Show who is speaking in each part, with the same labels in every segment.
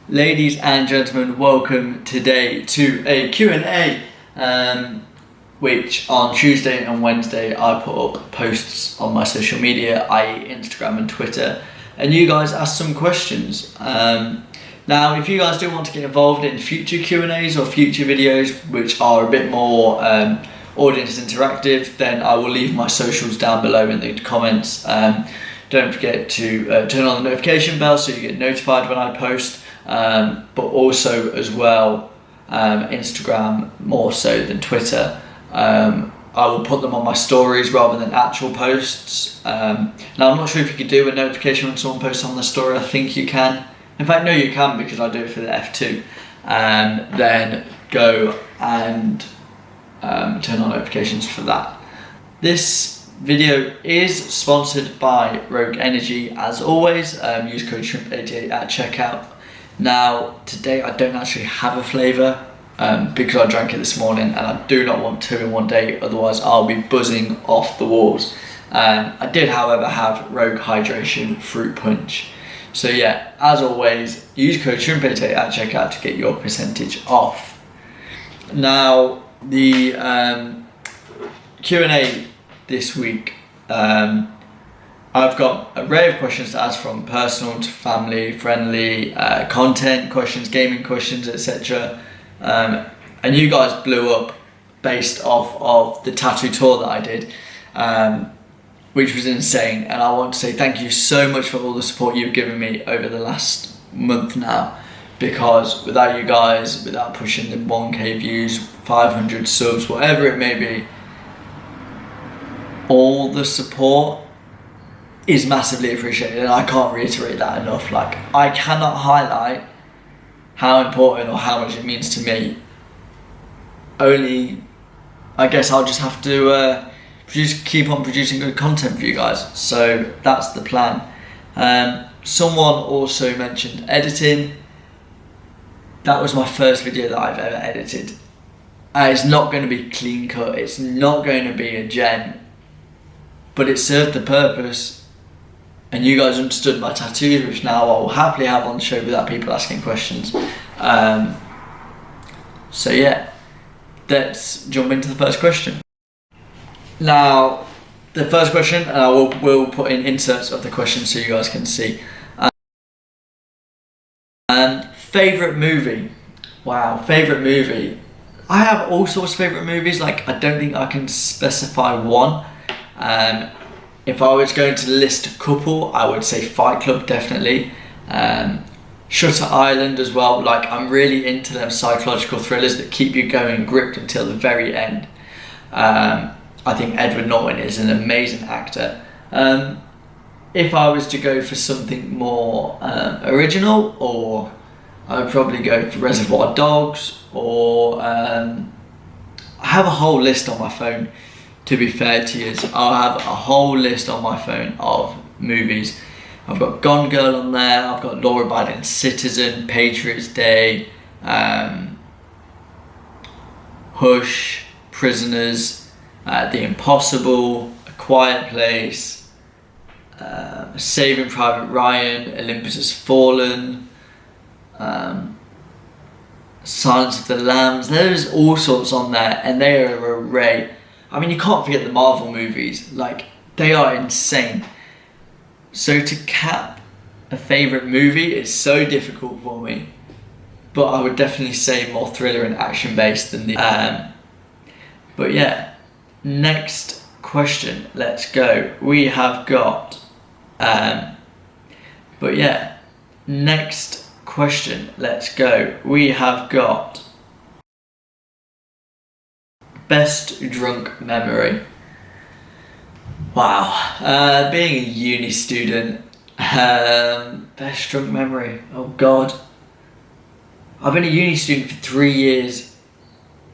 Speaker 1: Ladies and gentlemen, welcome today to a Q&A, which on Tuesday and Wednesday I put up posts on my social media, i.e. Instagram and Twitter, and you guys asked some questions. Now, if you guys do want to get involved in future Q&As or future videos which are a bit more audience interactive, then I will leave my socials down below in the comments. Don't forget to turn on the notification bell so you get notified when I post. But also as well, Instagram more so than Twitter. I will put them on my stories rather than actual posts. Now I'm not sure if you could do a notification when someone posts on the story. I think you can. In fact, no, you can, because I do it for the F2. Then go and turn on notifications for that. This video is sponsored by Rogue Energy as always. Use code SHRIMP88 at checkout. Now, today I don't actually have a flavour because I drank it this morning and I do not want two in one day, otherwise I'll be buzzing off the walls. I did, however, have Rogue Hydration Fruit Punch. So yeah, as always, use code SHRIMP88 at checkout to get your percentage off. Now, the Q&A this week, I've got an array of questions to ask, from personal to family friendly, content questions, gaming questions, etc. And you guys blew up based off of the tattoo tour that I did, which was insane. And I want to say thank you so much for all the support you've given me over the last month now, because without you guys, without pushing the 1k views, 500 subs, whatever it may be, all the support is massively appreciated, and I can't reiterate that enough. Like, I cannot highlight how important or how much it means to me. Only, I guess I'll just have to keep on producing good content for you guys. So that's the plan. Someone also mentioned editing. That was my first video that I've ever edited. It's not going to be clean cut. It's not going to be a gem, but it served the purpose. And you guys understood my tattoos, which now I will happily have on the show without people asking questions. So yeah, let's jump into the first question. Now, the first question, and I will put in inserts of the question so you guys can see. Favourite movie? Wow, favourite movie. I have all sorts of favourite movies. Like, I don't think I can specify one. If I was going to list a couple, I would say Fight Club, definitely. Shutter Island as well. Like, I'm really into them psychological thrillers that keep you going, gripped until the very end. I think Edward Norton is an amazing actor. If I was to go for something more original, or I would probably go for Reservoir Dogs, or I have a whole list on my phone. To be fair to you, I'll have a whole list on my phone of movies. I've got Gone Girl on there, I've got Law Abiding Citizen, Patriots Day, Hush, Prisoners, The Impossible, A Quiet Place, Saving Private Ryan, Olympus Has Fallen, Silence of the Lambs. There's all sorts on there, and they are an array. I mean, you can't forget the Marvel movies. Like, they are insane. So to cap a favourite movie is so difficult for me, but I would definitely say more thriller and action based than the but yeah, next question, let's go. We have got but yeah, next question, let's go. We have got best drunk memory. Wow, being a uni student, best drunk memory, oh god. I've been a uni student for 3 years,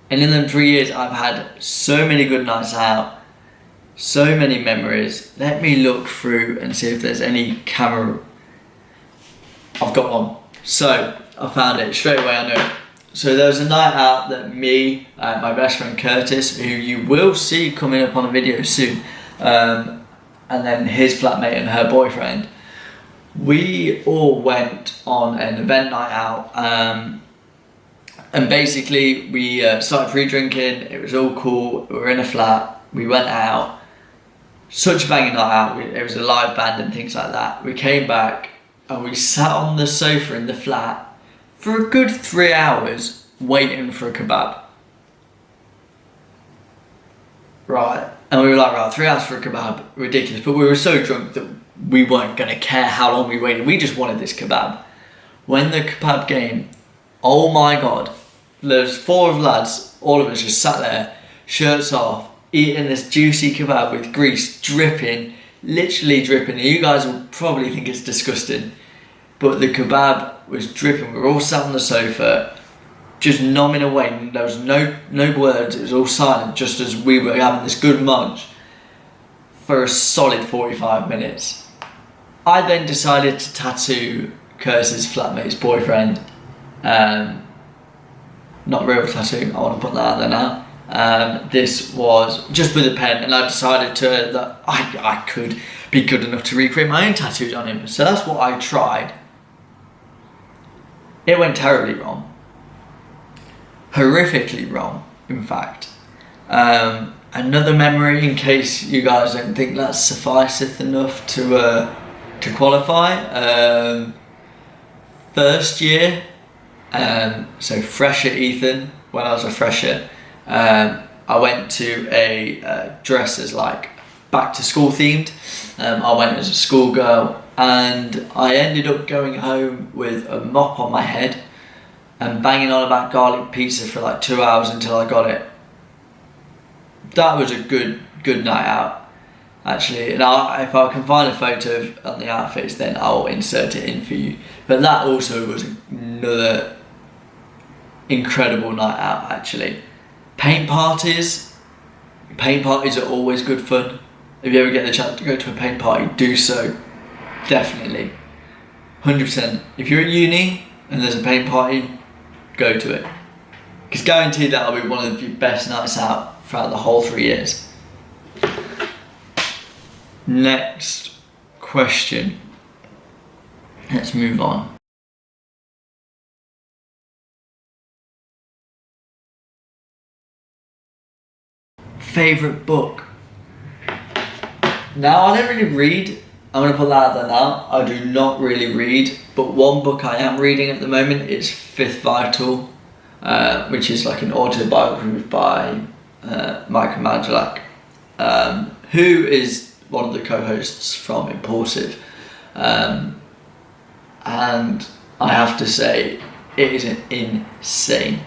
Speaker 1: and in them 3 years I've had so many good nights out, so many memories. Let me look through and see if there's any camera. I've got one. So I found it straight away. I know So there was a night out that me, my best friend Curtis, who you will see coming up on a video soon, and then his flatmate and her boyfriend, we all went on an event night out, and basically we started pre-drinking. It was all cool. We were in a flat. We went out. Such a banging night out. It was a live band and things like that. We came back and we sat on the sofa in the flat for a good 3 hours waiting for a kebab. Right. And we were like, right, 3 hours for a kebab, ridiculous. But we were so drunk that we weren't going to care how long we waited. We just wanted this kebab. When the kebab came, oh my God, there's 4 lads, all of us just sat there, shirts off, eating this juicy kebab with grease dripping, literally dripping. You guys will probably think it's disgusting, but the kebab was dripping. We were all sat on the sofa, just nomming away. There was no words. It was all silent, just as we were having this good munch for a solid 45 minutes. I then decided to tattoo Curtis's flatmate's boyfriend. Not real tattoo, I want to put that out there now. This was just with a pen, and I decided that I could be good enough to recreate my own tattoos on him. So that's what I tried. It went terribly wrong. Horrifically wrong, in fact. Another memory, in case you guys don't think that sufficeth enough to qualify. First year, so fresher Ethan, when I was a fresher, I went to a dress as like back to school themed. I went as a schoolgirl, and I ended up going home with a mop on my head and banging on about garlic pizza for like 2 hours until I got it. That was a good night out, actually. And if I can find a photo of the outfits, then I'll insert it in for you. But that also was another incredible night out, actually. Paint parties are always good fun. If you ever get the chance to go to a paint party, do so. Definitely. 100%. If you're at uni and there's a paint party, go to it. Because guaranteed that'll be one of your best nights out throughout the whole 3 years. Next question. Let's move on. Favourite book? Now, I don't really read. I'm going to put that out there now. I do not really read, but one book I am reading at the moment is Fifth Vital, which is like an autobiography by Michael Mangelak, who is one of the co-hosts from Impulsive. And I have to say, it is insane.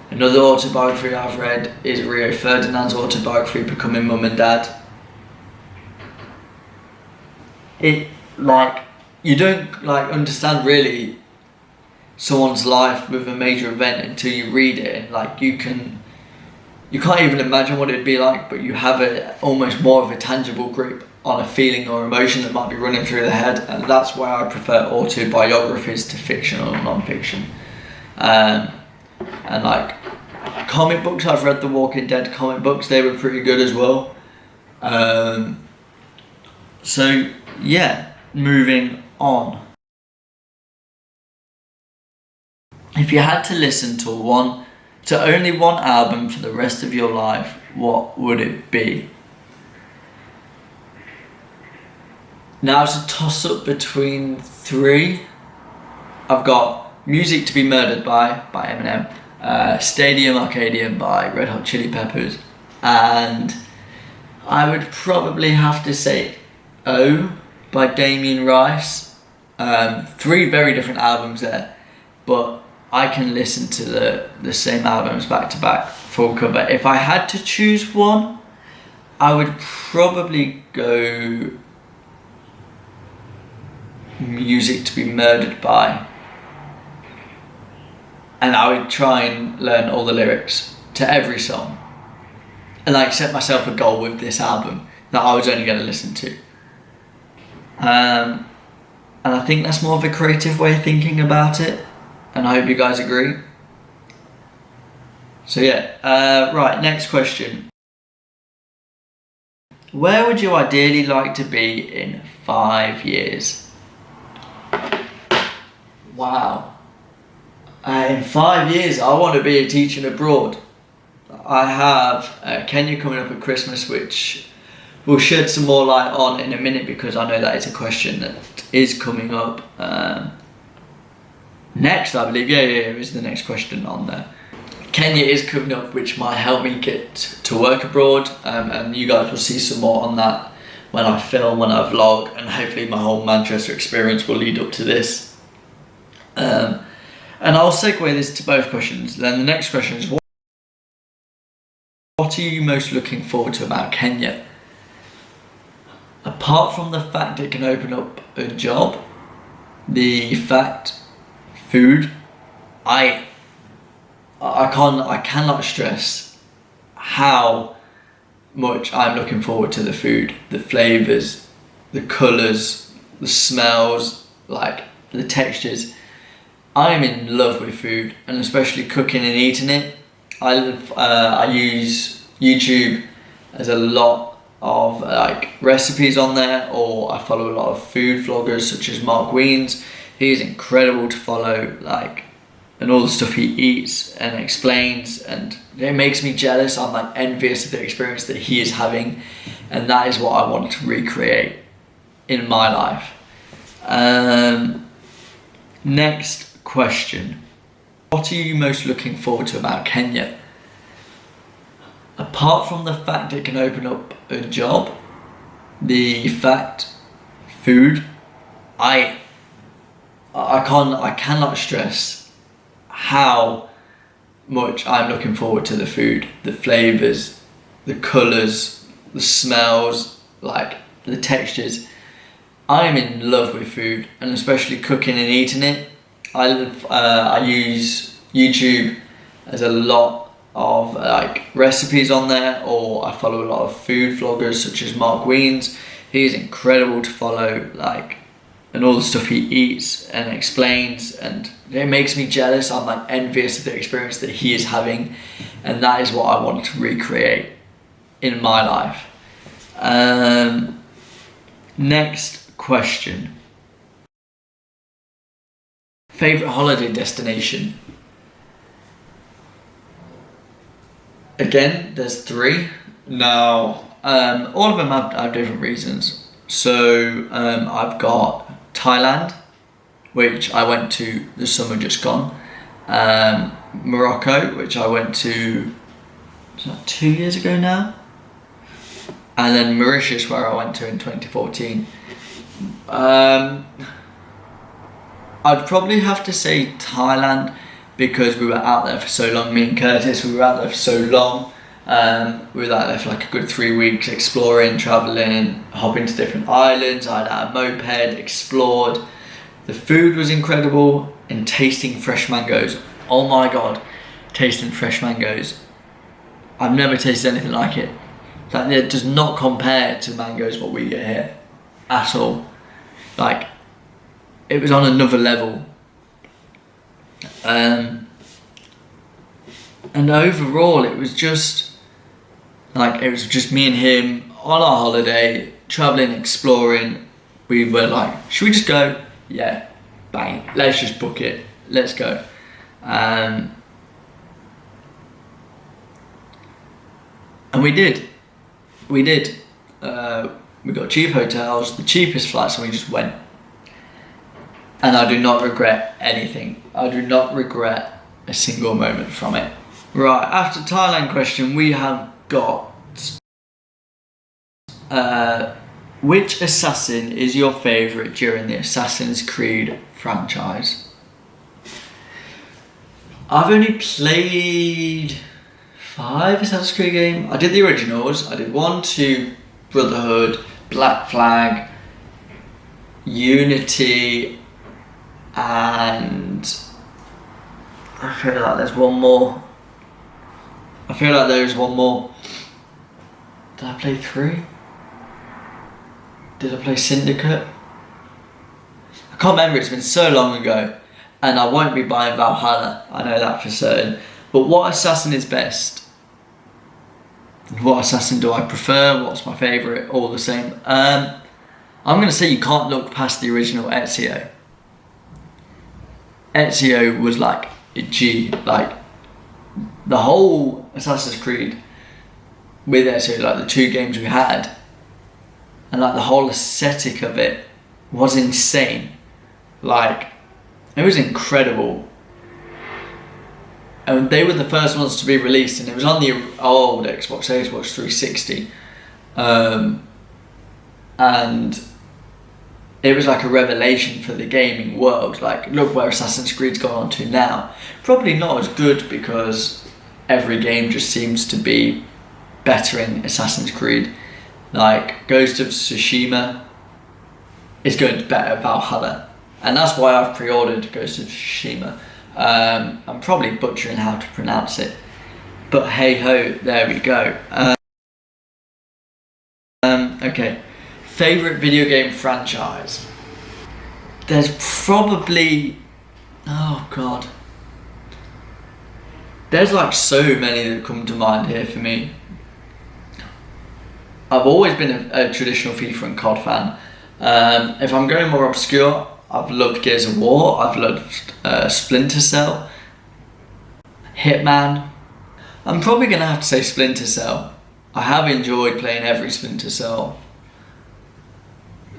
Speaker 1: Another autobiography I've read is Rio Ferdinand's autobiography, Becoming Mum and Dad. You don't understand really someone's life with a major event until you read it. And you can't even imagine what it'd be like, but you have almost more of a tangible grip on a feeling or emotion that might be running through the head, and that's why I prefer autobiographies to fiction or non-fiction. And comic books, I've read the Walking Dead comic books, they were pretty good as well. So yeah, moving on. If you had to listen to only one album for the rest of your life, what would it be? Now it's a toss-up between 3. I've got Music to Be Murdered by Eminem, Stadium Arcadium by Red Hot Chili Peppers, and I would probably have to say O by Damien Rice. 3 very different albums there, but I can listen to the same albums back to back, full cover. If I had to choose one, I would probably go Music to Be Murdered by, and I would try and learn all the lyrics to every song, and set myself a goal with this album that I was only going to listen to. And I think that's more of a creative way of thinking about it, and I hope you guys agree. So yeah, right, next question. Where would you ideally like to be in 5 years? Wow. In 5 years, I want to be teaching abroad. I have Kenya coming up at Christmas, which we'll shed some more light on in a minute because I know that it's a question that is coming up next, I believe. Yeah, is the next question on there. Kenya is coming up, which might help me get to work abroad, and you guys will see some more on that when I film, when I vlog, and hopefully my whole Manchester experience will lead up to this. And I'll segue this to both questions. Then the next question is, what are you most looking forward to about Kenya? Apart from the fact it can open up a job, the fact, food, I cannot stress how much I'm looking forward to the food, the flavours, the colours, the smells, like the textures. I'm in love with food, and especially cooking and eating it. I use YouTube. There's a lot of like recipes on there, or I follow a lot of food vloggers such as Mark Wiens. He's incredible to follow, like, and all the stuff he eats and explains, and it makes me jealous. I'm like envious of the experience that he is having, and that is what I want to recreate in my life. Next question. What are you most looking forward to about Kenya? Apart from the fact it can open up a job, the fact, food, I cannot stress how much I'm looking forward to the food, the flavours, the colours, the smells, like the textures. I'm in love with food, and especially cooking and eating it. I use YouTube. There's a lot of like recipes on there, or I follow a lot of food vloggers such as Mark Wiens. He's incredible to follow, like, and all the stuff he eats and explains, and it makes me jealous. I'm like envious of the experience that he is having, and that is what I want to recreate in my life. Next question. Favorite holiday destination? Again, there's 3. Now, all of them have different reasons. So I've got Thailand, which I went to the summer just gone. Morocco, which I went to 2 years ago now. And then Mauritius, where I went to in 2014. I'd probably have to say Thailand, because we were out there for so long. Me and Curtis, we were out there for so long. We were out there for like a good 3 weeks, exploring, travelling, hopping to different islands. I had a moped, explored. The food was incredible, and tasting fresh mangoes. Oh my god, tasting fresh mangoes. I've never tasted anything like it. Like, it does not compare to mangoes what we get here at all. Like, it was on another level. And overall it was just like, it was just me and him on our holiday, travelling, exploring. We were like, should we just go? Yeah, bang, let's just book it, let's go. And we did. We got cheap hotels, the cheapest flights, and we just went. And I do not regret anything. I do not regret a single moment from it. Right, after Thailand question, we have got which assassin is your favourite during the Assassin's Creed franchise? I've only played 5 Assassin's Creed games. I did the originals. I did 1, 2, Brotherhood, Black Flag, Unity, and I feel like there's one more. Did I play 3? Did I play Syndicate? I can't remember, it's been so long ago. And I won't be buying Valhalla, I know that for certain. But what assassin is best? What assassin do I prefer? What's my favourite? All the same. I'm going to say you can't look past the original Ezio. Ezio was like a G. Like the whole Assassin's Creed with Ezio, like the 2 games we had, and like the whole aesthetic of it was insane. Like it was incredible. And they were the first ones to be released, and it was on the old Xbox 360. And it was like a revelation for the gaming world. Like, look where Assassin's Creed's gone on to now. Probably not as good, because every game just seems to be bettering Assassin's Creed. Like, Ghost of Tsushima is going to better Valhalla. And that's why I've pre-ordered Ghost of Tsushima. I'm probably butchering how to pronounce it, but hey ho, there we go. Okay, favourite video game franchise? There's probably, oh god, there's like so many that come to mind here for me. I've always been a traditional FIFA and COD fan. If I'm going more obscure, I've loved Gears of War, I've loved Splinter Cell, Hitman. I'm probably going to have to say Splinter Cell. I have enjoyed playing every Splinter Cell.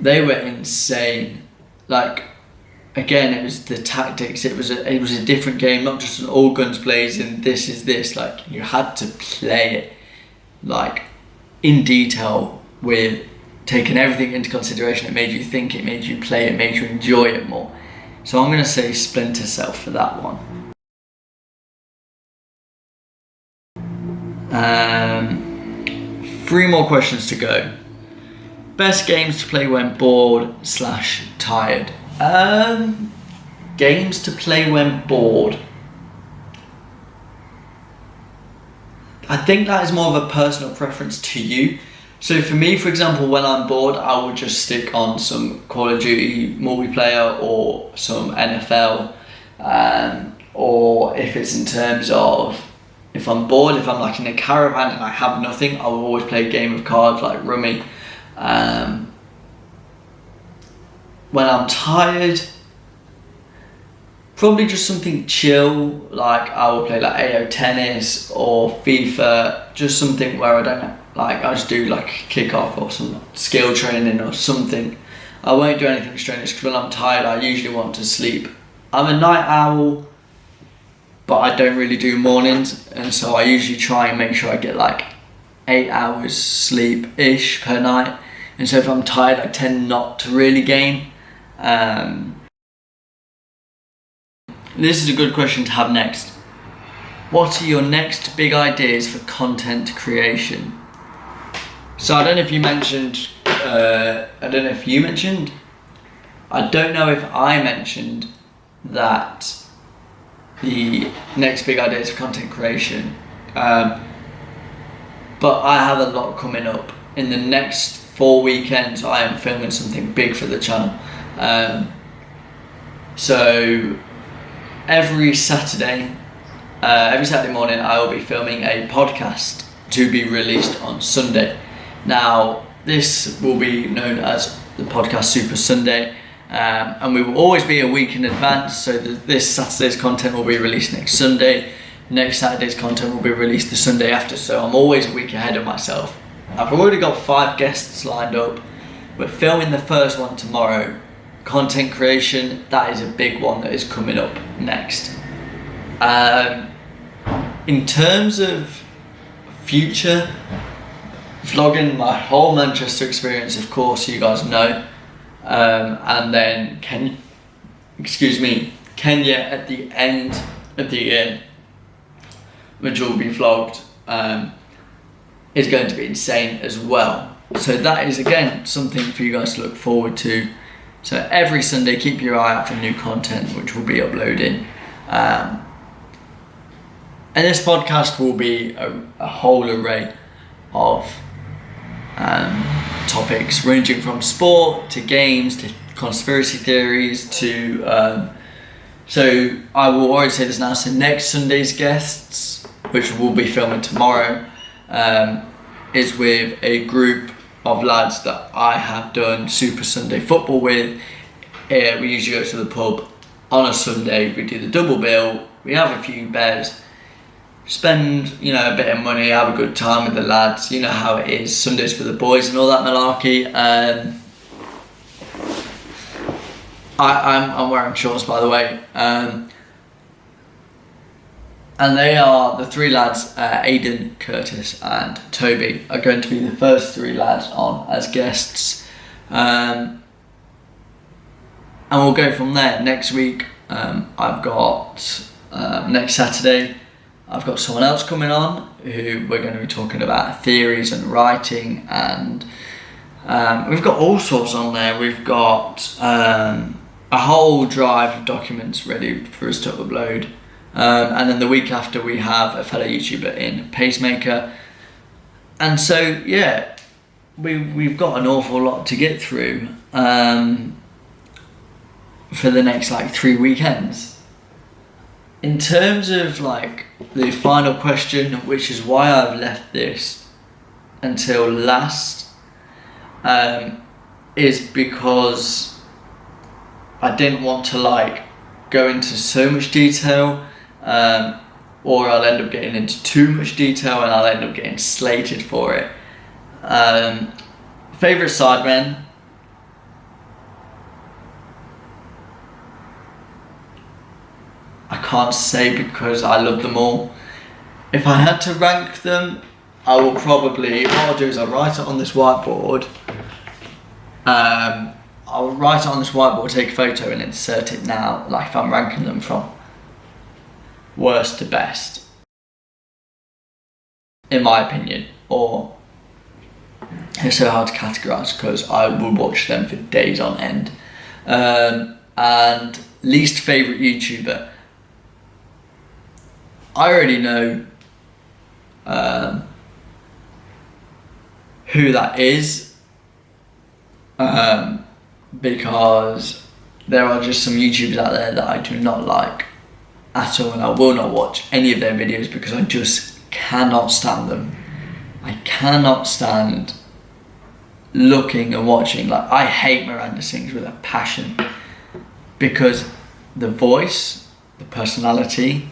Speaker 1: They were insane. Like, again, it was the tactics, it was a different game, not just an all guns blazing, this is this. Like, you had to play it like in detail, with taking everything into consideration. It made you think, it made you play, it made you enjoy it more. So I'm going to say Splinter Cell for that one. 3 more questions to go. Best games to play when bored / tired. Games to play when bored. I think that is more of a personal preference to you. So for me, for example, when I'm bored, I would just stick on some Call of Duty multiplayer or some NFL. Or if it's in terms of, if I'm bored, if I'm like in a caravan and I have nothing, I will always play a game of cards like Rummy. When I'm tired, probably just something chill, like I will play like AO Tennis or FIFA, just something where I don't know, like I just do like kickoff or some skill training or something. I won't do anything strenuous, because when I'm tired I usually want to sleep. I'm a night owl, but I don't really do mornings, and so I usually try and make sure I get like 8 hours sleep-ish per night. And so if I'm tired, I tend not to really game. This is a good question to have next. What are your next big ideas for content creation? So I don't know if you mentioned, I don't know if I mentioned that the next big ideas for content creation, but I have a lot coming up. In the next 4 weekends I am filming something big for the channel. So every Saturday morning I will be filming a podcast to be released on Sunday. Now this will be known as the Podcast Super Sunday, and we will always be a week in advance, so that this Saturday's content will be released next Sunday, next Saturday's content will be released the Sunday after, so I'm always a week ahead of myself. I've already got 5 guests lined up. We're filming the first one tomorrow. Content creation, that is a big one that is coming up next. In terms of future, vlogging my whole Manchester experience, of course, you guys know. And then Kenya at the end of the year, which will be vlogged, is going to be insane as well. So that is again something for you guys to look forward to. So every Sunday, keep your eye out for new content which will be uploading. And this podcast will be a whole array of topics, ranging from sport to games to conspiracy theories to So I will already say this now, so next Sunday's guests, which we'll be filming tomorrow, is with a group of lads that I have done Super Sunday football with. We usually go to the pub on a Sunday, we do the double bill, we have a few beers, spend a bit of money, have a good time with the lads. You know how it is, Sundays for the boys and all that malarkey. I'm wearing shorts, by the way, and they are the three lads, Aidan, Curtis and Toby, are going to be the first three lads on as guests, and we'll go from there. Next week, I've got next Saturday, I've got someone else coming on who we're going to be talking about theories and writing, and we've got all sorts on there. We've got a whole drive of documents ready for us to upload, and then the week after we have a fellow YouTuber in Pacemaker, and so yeah, we've got an awful lot to get through for the next 3 weekends. In terms of the final question, which is why I've left this until last, is because I didn't want to go into so much detail, or I'll end up getting into too much detail and I'll end up getting slated for it. Favourite sidemen? I can't say because I love them all. If I had to rank them, I will probably, what I'll do is I'll write it on this whiteboard. I'll write it on this whiteboard, take a photo and insert it now, if I'm ranking them from worst to best, in my opinion. Or it's so hard to categorise because I would watch them for days on end. And least favourite YouTuber, I already know who that is, because there are just some YouTubers out there that I do not like at all, and I will not watch any of their videos because I just cannot stand them. I cannot stand looking and watching. I hate Miranda Sings with a passion, because the voice, the personality,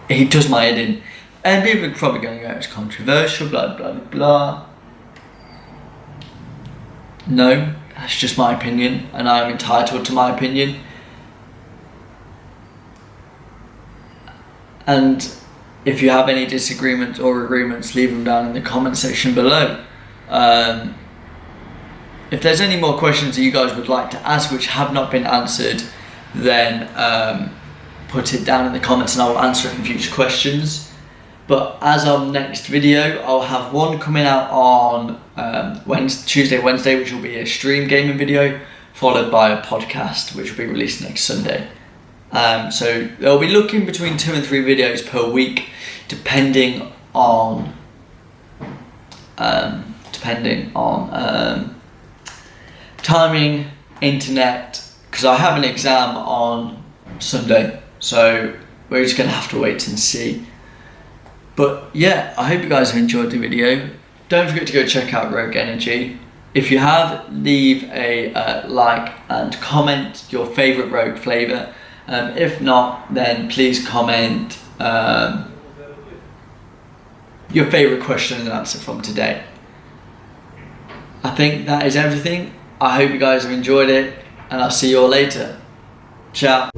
Speaker 1: he does my head in. And people are probably going to go, it's controversial, blah, blah, blah. No, that's just my opinion, and I am entitled to my opinion. And if you have any disagreements or agreements, leave them down in the comment section below. If there's any more questions that you guys would like to ask which have not been answered, then put it down in the comments and I will answer it in future questions. But as of next video, I'll have one coming out on Tuesday, Wednesday, which will be a stream gaming video, followed by a podcast, which will be released next Sunday. So they'll be looking between 2 and 3 videos per week, depending on timing, internet, because I have an exam on Sunday, so we're just gonna have to wait and see. But yeah, I hope you guys have enjoyed the video. Don't forget to go check out Rogue Energy. If you have, leave a like and comment your favourite Rogue flavour. If not, then please comment your favourite question and answer from today. I think that is everything. I hope you guys have enjoyed it, and I'll see you all later. Ciao.